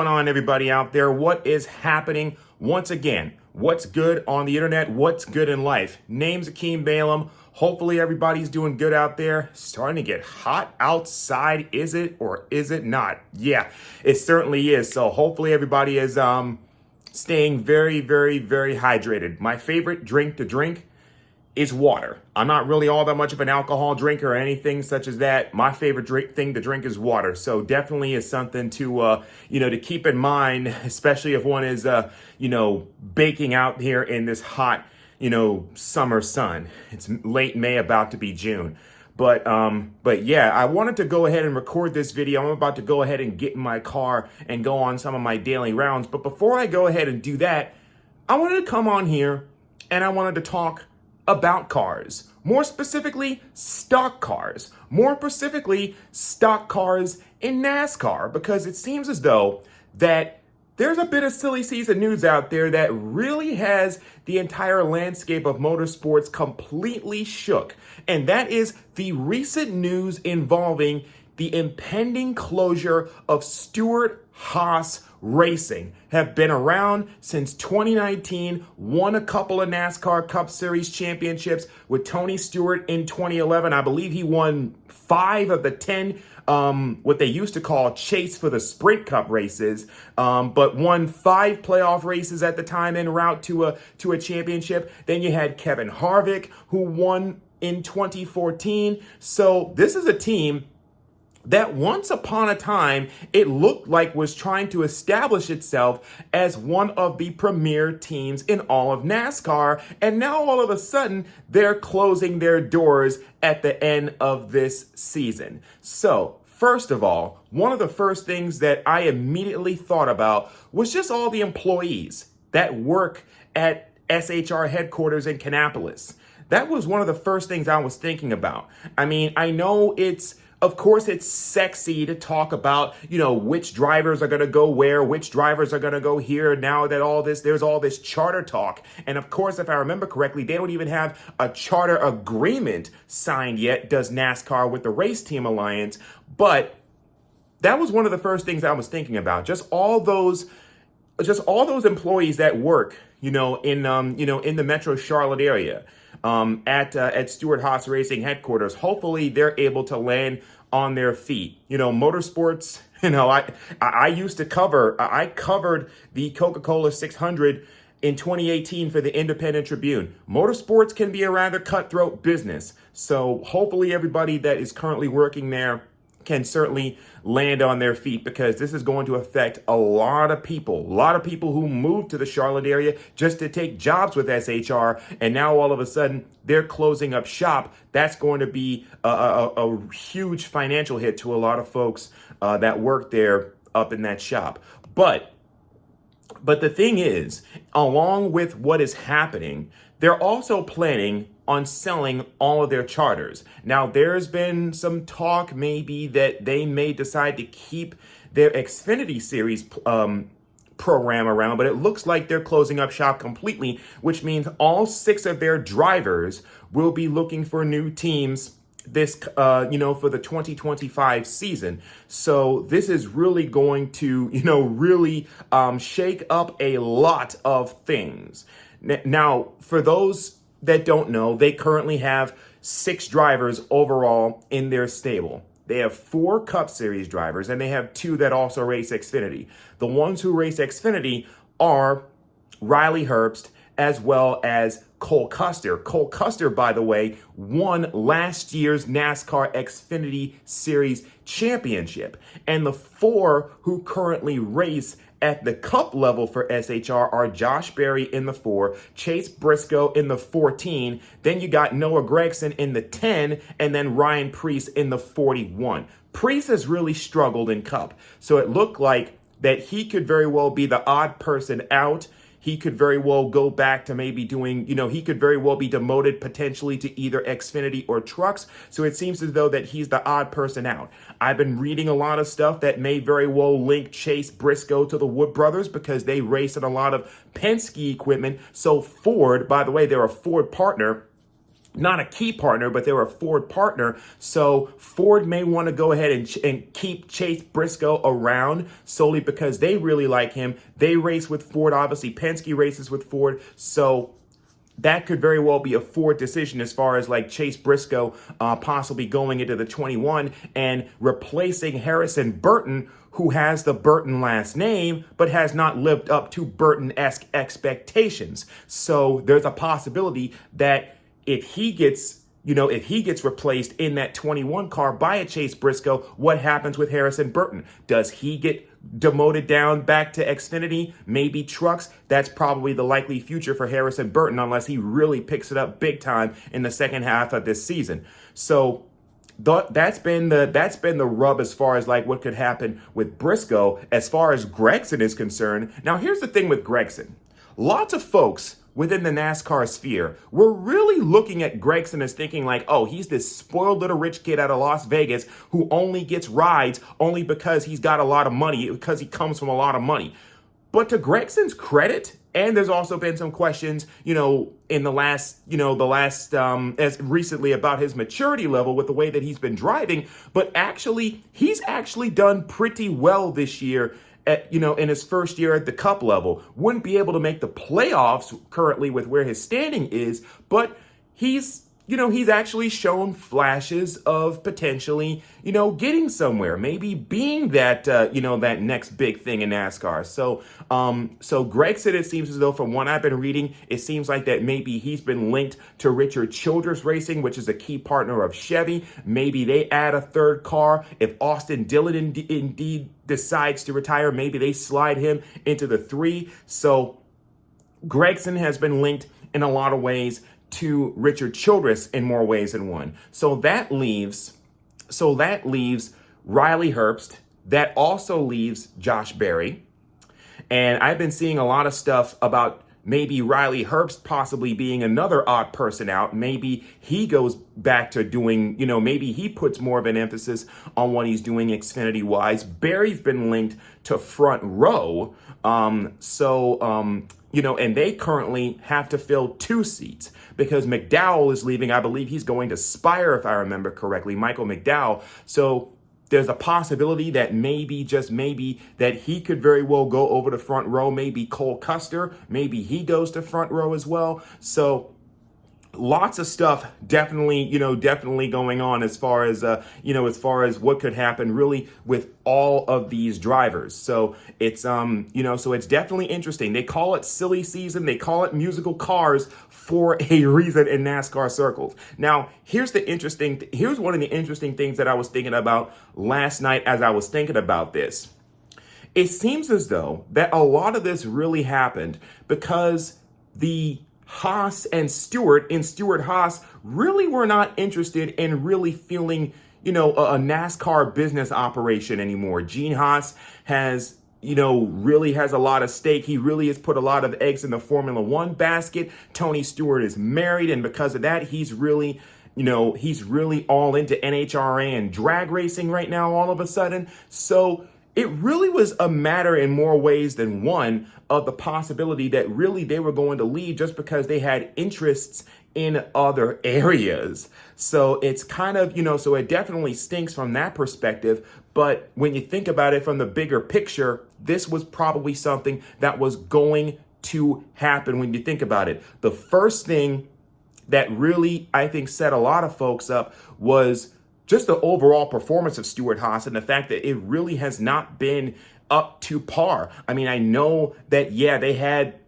going on, everybody out there? What is happening? Once again, what's good on the internet? What's good in life? Name's Akeem Balaam. Hopefully everybody's doing good out there. Starting to get hot outside. Is it or is it not? Yeah, it certainly is. So hopefully everybody is staying very, very, very hydrated. My favorite drink to drink is water. I'm not really all that much of an alcohol drinker or anything such as that. My favorite thing to drink is water. So definitely is something to, to keep in mind, especially if one is, baking out here in this hot, summer sun. It's late May, about to be June. But yeah, I wanted to go ahead and record this video. I'm about to go ahead and get in my car and go on some of my daily rounds. But before I go ahead and do that, I wanted to come on here and I wanted to talk about cars, more specifically stock cars, more specifically stock cars in NASCAR, because it seems as though that there's a bit of silly season news out there that really has the entire landscape of motorsports completely shook. And that is the recent news involving the impending closure of Stewart-Haas Racing. Have been around since 2019, won a couple of NASCAR Cup Series championships with Tony Stewart in 2011. I believe he won 5 of the 10 what they used to call Chase for the Sprint Cup races, but won 5 playoff races at the time en route to a championship. Then you had Kevin Harvick, who won in 2014. So this is a team that once upon a time, it looked like was trying to establish itself as one of the premier teams in all of NASCAR. And now all of a sudden, they're closing their doors at the end of this season. So first of all, one of the first things that I immediately thought about was just all the employees that work at SHR headquarters in Kannapolis. That was one of the first things I was thinking about. I mean, I know of course, it's sexy to talk about, which drivers are going to go where, which drivers are going to go here. Now that there's all this charter talk. And of course, if I remember correctly, they don't even have a charter agreement signed yet, does NASCAR, with the Race Team Alliance. But that was one of the first things I was thinking about. Just all those employees that work, in the Metro Charlotte area. At Stewart-Haas Racing headquarters. Hopefully they're able to land on their feet. Motorsports, I covered the Coca-Cola 600 in 2018 for the Independent Tribune. Motorsports can be a rather cutthroat business. So hopefully everybody that is currently working there can certainly land on their feet, because this is going to affect a lot of people who moved to the Charlotte area just to take jobs with SHR. And now all of a sudden they're closing up shop. That's going to be a huge financial hit to a lot of folks that work there up in that shop. But the thing is, along with what is happening, they're also planning on selling all of their charters. Now, there's been some talk maybe that they may decide to keep their Xfinity Series program around, but it looks like they're closing up shop completely, which means all 6 of their drivers will be looking for new teams this, for the 2025 season. So this is really going to, really shake up a lot of things. Now, for those that don't know, they currently have 6 drivers overall in their stable. They have 4 Cup Series drivers, and they have 2 that also race Xfinity. The ones who race Xfinity are Riley Herbst as well as Cole Custer. Cole Custer, by the way, won last year's NASCAR Xfinity Series championship. And the 4 who currently race at the Cup level for SHR are Josh Berry in the 4, Chase Briscoe in the 14, then you got Noah Gragson in the 10, and then Ryan Preece in the 41. Preece has really struggled in Cup, so it looked like that he could very well be the odd person out. He could very well go back to maybe doing, he could very well be demoted potentially to either Xfinity or trucks. So it seems as though that he's the odd person out. I've been reading a lot of stuff that may very well link Chase Briscoe to the Wood brothers, because they race in a lot of Penske equipment. So Ford, by the way, they're a Ford partner. not a key partner, but they were a Ford partner. So Ford may want to go ahead and keep Chase Briscoe around solely because they really like him. They race with Ford. Obviously, Penske races with Ford. So that could very well be a Ford decision as far as like Chase Briscoe possibly going into the 21 and replacing Harrison Burton, who has the Burton last name, but has not lived up to Burton-esque expectations. So there's a possibility that if he gets replaced in that 21 car by a Chase Briscoe, what happens with Harrison Burton? Does he get demoted down back to Xfinity, maybe trucks? That's probably the likely future for Harrison Burton unless he really picks it up big time in the second half of this season. So that's been the rub as far as like what could happen with Briscoe as far as Gragson is concerned. Now, here's the thing with Gragson. Lots of folks within the NASCAR sphere, we're really looking at Gragson as thinking like, oh, he's this spoiled little rich kid out of Las Vegas who only gets rides only because he's got a lot of money, because he comes from a lot of money. But to Gregson's credit, and there's also been some questions, in the last as recently about his maturity level with the way that he's been driving, but he's actually done pretty well this year. In his first year at the Cup level, wouldn't be able to make the playoffs currently with where his standing is, but he's actually shown flashes of potentially, getting somewhere, maybe being that, that next big thing in NASCAR. So Gragson, it seems as though from what I've been reading, it seems like that maybe he's been linked to Richard Childress Racing, which is a key partner of Chevy. Maybe they add a third car. If Austin Dillon indeed decides to retire, maybe they slide him into the 3. So Gragson has been linked in a lot of ways to Richard Childress in more ways than one. So that leaves Riley Herbst. That also leaves Josh Berry. And I've been seeing a lot of stuff about maybe Riley Herbst possibly being another odd person out. Maybe he goes back to doing, maybe he puts more of an emphasis on what he's doing Xfinity-wise. Berry's been linked to Front Row. And they currently have to fill 2 seats because McDowell is leaving. I believe he's going to Spire, if I remember correctly, Michael McDowell. So there's a possibility that maybe, just maybe, that he could very well go over to Front Row. Maybe Cole Custer, maybe he goes to Front Row as well. So lots of stuff definitely going on as far as what could happen really with all of these drivers. So it's it's definitely interesting. They call it silly season. They call it musical cars for a reason in NASCAR circles. Now, here's one of the interesting things that I was thinking about last night as I was thinking about this. It seems as though that a lot of this really happened because the Haas and Stewart-Haas really were not interested in really feeling, a NASCAR business operation anymore. Gene Haas has, really has a lot of stake. He really has put a lot of eggs in the Formula One basket. Tony Stewart is married, and because of that, he's really all into NHRA and drag racing right now all of a sudden. So it really was a matter in more ways than one of the possibility that really they were going to leave just because they had interests in other areas. So it's kind of, so it definitely stinks from that perspective. But when you think about it from the bigger picture, this was probably something that was going to happen when you think about it. The first thing that really, I think, set a lot of folks up was just the overall performance of Stewart-Haas and the fact that it really has not been up to par. I mean, I know that, they had,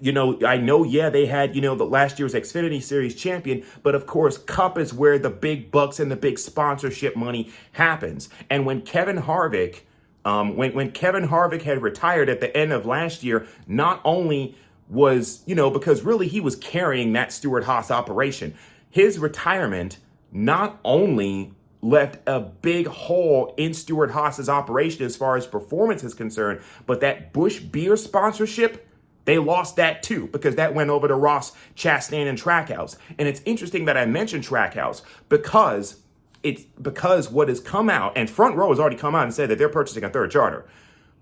the last year's Xfinity Series champion, but of course, Cup is where the big bucks and the big sponsorship money happens. And when Kevin Harvick, when Kevin Harvick had retired at the end of last year, not only was, because really he was carrying that Stewart-Haas operation, his retirement not only left a big hole in Stewart-Haas's operation as far as performance is concerned, but that Busch Beer sponsorship, they lost that too, because that went over to Ross Chastain and Trackhouse. And it's interesting that I mentioned Trackhouse because what has come out, and Front Row has already come out and said that they're purchasing a third charter.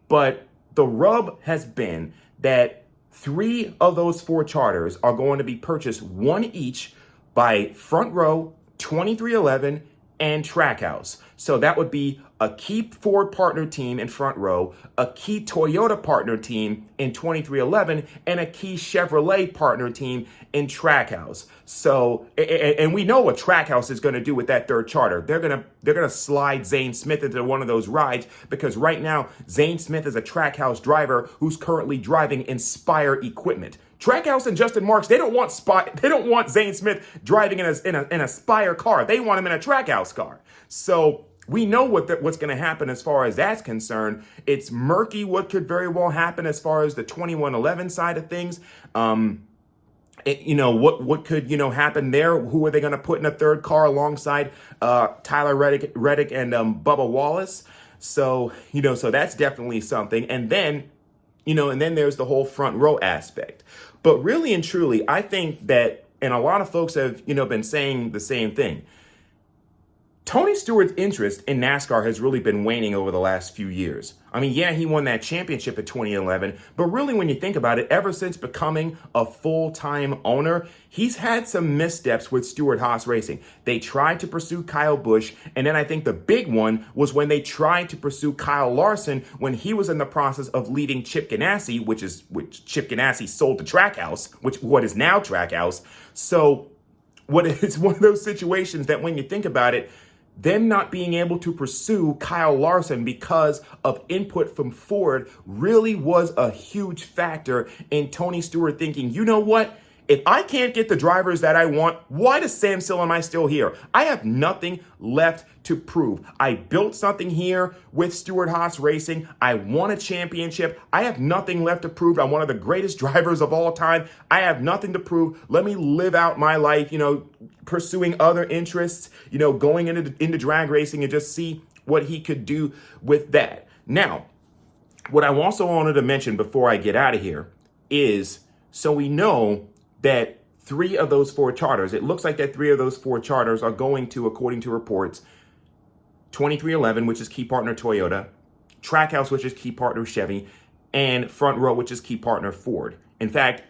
But the rub has been that 3 of those 4 charters are going to be purchased, one each, by Front Row, 2311, and Trackhouse. So that would be a key Ford partner team in Front Row, a key Toyota partner team in 2311, and a key Chevrolet partner team in Trackhouse. So, and we know what Trackhouse is going to do with that third charter. They're gonna slide Zane Smith into one of those rides, because right now Zane Smith is a Trackhouse driver who's currently driving Inspire equipment. Trackhouse and Justin Marks, they don't want Zane Smith driving in a Spire car. They want him in a Trackhouse car. So we know what's going to happen as far as that's concerned. It's murky what could very well happen as far as the 2111 side of things. What could happen there? Who are they going to put in a third car alongside Tyler Reddick and Bubba Wallace? So so that's definitely something. And then there's the whole Front Row aspect. But really and truly, I think that, and a lot of folks have been saying the same thing, Tony Stewart's interest in NASCAR has really been waning over the last few years. I mean, yeah, he won that championship in 2011, but really when you think about it, ever since becoming a full-time owner, he's had some missteps with Stewart-Haas Racing. They tried to pursue Kyle Busch, and then I think the big one was when they tried to pursue Kyle Larson when he was in the process of leaving Chip Ganassi, which Chip Ganassi sold to Trackhouse, what is now Trackhouse. So it's one of those situations that when you think about it, them not being able to pursue Kyle Larson because of input from Ford really was a huge factor in Tony Stewart thinking, you know what? If I can't get the drivers that I want, why does Sam Sill am I still here? I have nothing left to prove. I built something here with Stewart-Haas Racing. I won a championship. I have nothing left to prove. I'm one of the greatest drivers of all time. I have nothing to prove. Let me live out my life, pursuing other interests, going into drag racing and just see what he could do with that. Now, what I also wanted to mention before I get out of here is, so we know that 3 of those 4 charters, it looks like that 3 of those 4 charters are going to, according to reports, 2311, which is key partner Toyota, Trackhouse, which is key partner Chevy, and Front Row, which is key partner Ford. In fact,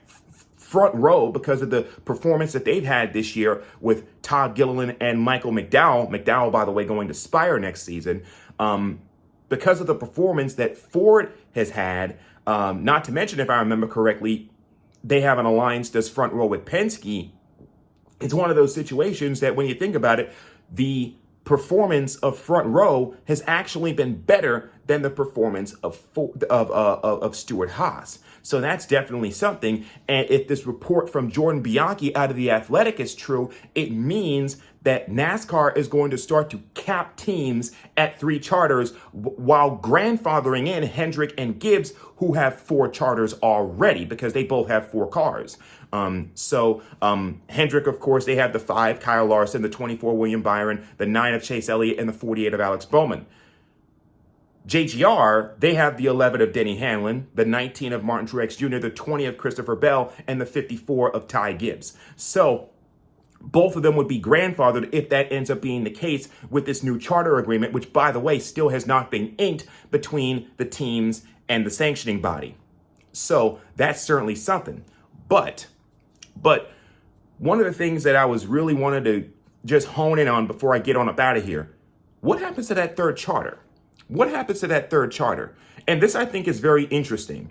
Front Row, because of the performance that they've had this year with Todd Gilliland and Michael McDowell, by the way, going to Spire next season, because of the performance that Ford has had, not to mention, if I remember correctly, they have an alliance, does Front Row with Penske. It's one of those situations that when you think about it, the performance of Front Row has actually been better than the performance of Stewart-Haas. So that's definitely something. And if this report from Jordan Bianchi out of The Athletic is true, it means that NASCAR is going to start to cap teams at 3 charters while grandfathering in Hendrick and Gibbs, who have 4 charters already because they both have 4 cars. Hendrick, of course, they have the 5, Kyle Larson, the 24, William Byron, the 9 of Chase Elliott, and the 48 of Alex Bowman. JGR, they have the 11 of Denny Hamlin, the 19 of Martin Truex Jr., the 20 of Christopher Bell, and the 54 of Ty Gibbs. So both of them would be grandfathered if that ends up being the case with this new charter agreement, which, by the way, still has not been inked between the teams and the sanctioning body. So that's certainly something. But one of the things that I was really wanted to just hone in on before I get on up out of here, what happens to that third charter? What happens to that third charter? And this, I think, is very interesting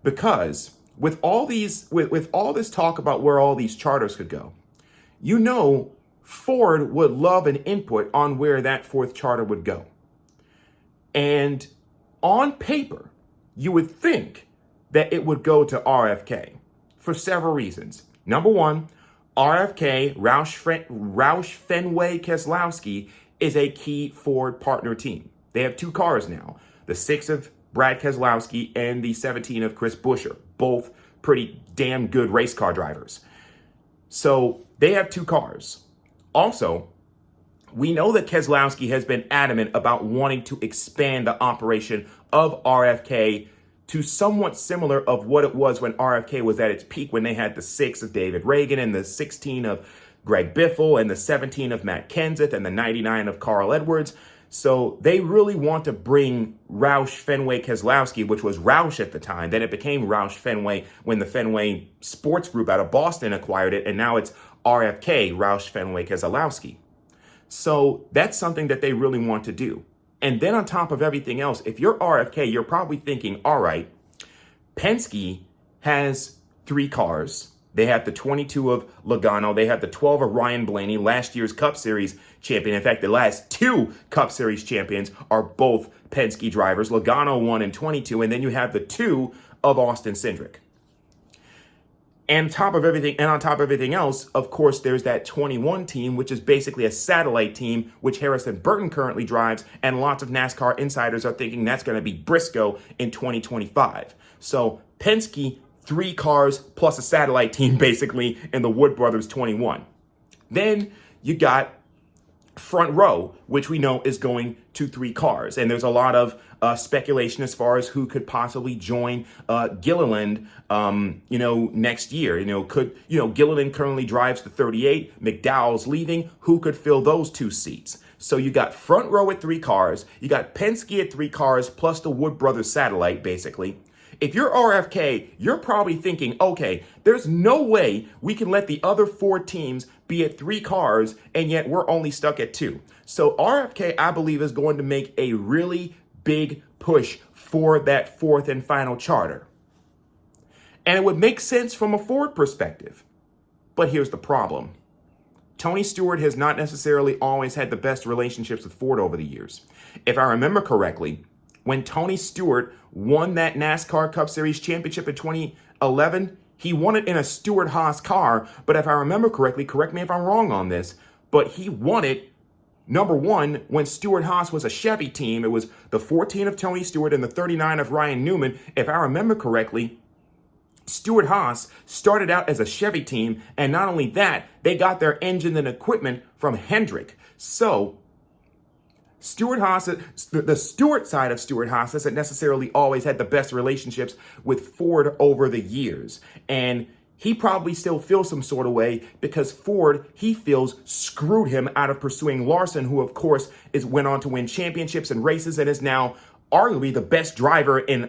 because with all this talk about where all these charters could go, Ford would love an input on where that 4th charter would go. And on paper, you would think that it would go to RFK for several reasons. Number one, RFK, Roush Fenway Keselowski, is a key Ford partner team. They have 2 cars now, the 6 of Brad Keselowski and the 17 of Chris Buescher, both pretty damn good race car drivers. So they have 2 cars. Also, we know that Keselowski has been adamant about wanting to expand the operation of RFK to somewhat similar of what it was when RFK was at its peak, when they had the 6 of David Reagan and the 16 of Greg Biffle and the 17 of Matt Kenseth and the 99 of Carl Edwards. So they really want to bring Roush Fenway Keselowski, which was Roush at the time. Then it became Roush Fenway when the Fenway Sports Group out of Boston acquired it. And now it's RFK, Roush Fenwick Keselowski. So that's something that they really want to do. And then on top of everything else, if you're RFK, you're probably thinking, all right, Penske has 3 cars. They have the 22 of Logano. They have the 12 of Ryan Blaney, last year's Cup Series champion. In fact, the last 2 Cup Series champions are both Penske drivers. Logano won in 22, and then you have the 2 of Austin Cindric. And on top of everything else, of course, there's that 21 team, which is basically a satellite team, which Harrison Burton currently drives, and lots of NASCAR insiders are thinking that's going to be Briscoe in 2025. So Penske, 3 cars plus a satellite team, basically, in the Wood Brothers 21. Then you got Front Row, which we know is going to 3 cars. And there's a lot of speculation as far as who could possibly join Gilliland, next year. Gilliland currently drives the 38. McDowell's leaving. Who could fill those 2 seats? So you got Front Row at 3 cars. You got Penske at 3 cars plus the Wood Brothers satellite, basically. If you're RFK, you're probably thinking, okay, there's no way we can let the other 4 teams be at 3 cars, and yet we're only stuck at 2. So RFK, I believe, is going to make a really big push for that 4th and final charter. And it would make sense from a Ford perspective. But here's the problem. Tony Stewart has not necessarily always had the best relationships with Ford over the years. If I remember correctly, when Tony Stewart won that NASCAR Cup Series championship in 2011, he won it in a Stewart-Haas car. But if I remember correctly, correct me if I'm wrong on this, but he won it, number one, when Stewart-Haas was a Chevy team. It was the 14 of Tony Stewart and the 39 of Ryan Newman. If I remember correctly, Stewart-Haas started out as a Chevy team, and not only that, they got their engine and equipment from Hendrick. So Stewart-Haas, the Stewart side of Stewart-Haas hasn't necessarily always had the best relationships with Ford over the years. And he probably still feels some sort of way because Ford, he feels, screwed him out of pursuing Larson, who, of course, went on to win championships and races and is now arguably the best driver in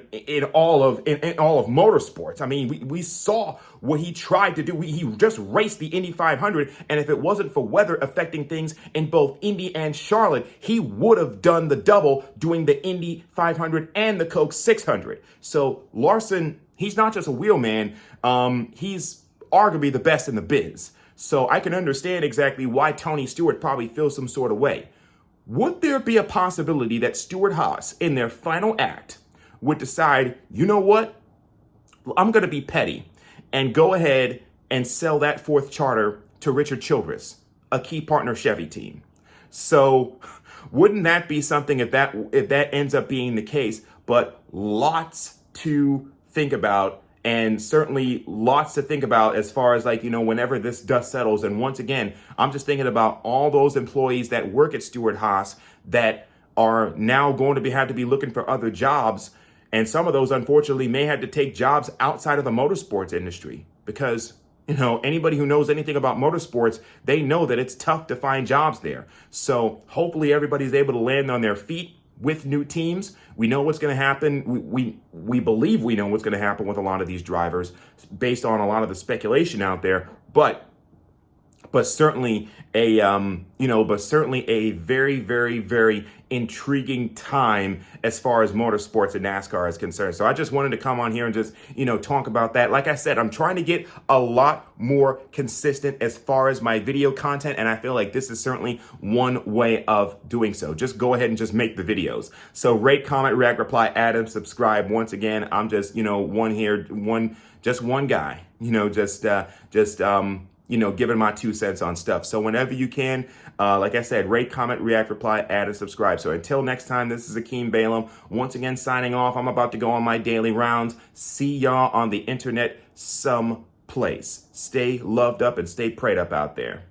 all of motorsports. I mean, we saw what he tried to do. He just raced the Indy 500, and if it wasn't for weather affecting things in both Indy and Charlotte, he would have done the double doing the Indy 500 and the Coke 600. So Larson, he's not just a wheelman. He's arguably the best in the biz. So I can understand exactly why Tony Stewart probably feels some sort of way. Would there be a possibility that Stewart-Haas, in their final act, would decide, you know what, I'm going to be petty and go ahead and sell that 4th charter to Richard Childress, a key partner Chevy team? So wouldn't that be something if that ends up being the case? But lots to think about. And certainly lots to think about as far as whenever this dust settles. And once again, I'm just thinking about all those employees that work at Stewart-Haas that are now going to have to be looking for other jobs. And some of those, unfortunately, may have to take jobs outside of the motorsports industry because, anybody who knows anything about motorsports, they know that it's tough to find jobs there. So hopefully everybody's able to land on their feet with new teams. We know what's going to happen. We believe we know what's going to happen with a lot of these drivers based on a lot of the speculation out there. But certainly a very, very, very intriguing time as far as motorsports and NASCAR is concerned. So I just wanted to come on here and just, talk about that. Like I said, I'm trying to get a lot more consistent as far as my video content, and I feel like this is certainly one way of doing so. Just go ahead and just make the videos. So rate, comment, react, reply, add, and subscribe. Once again, I'm just, one guy, giving my 2 cents on stuff. So whenever you can, like I said, rate, comment, react, reply, add, and subscribe. So until next time, this is Akeem Balaam. Once again, signing off. I'm about to go on my daily rounds. See y'all on the internet someplace. Stay loved up and stay prayed up out there.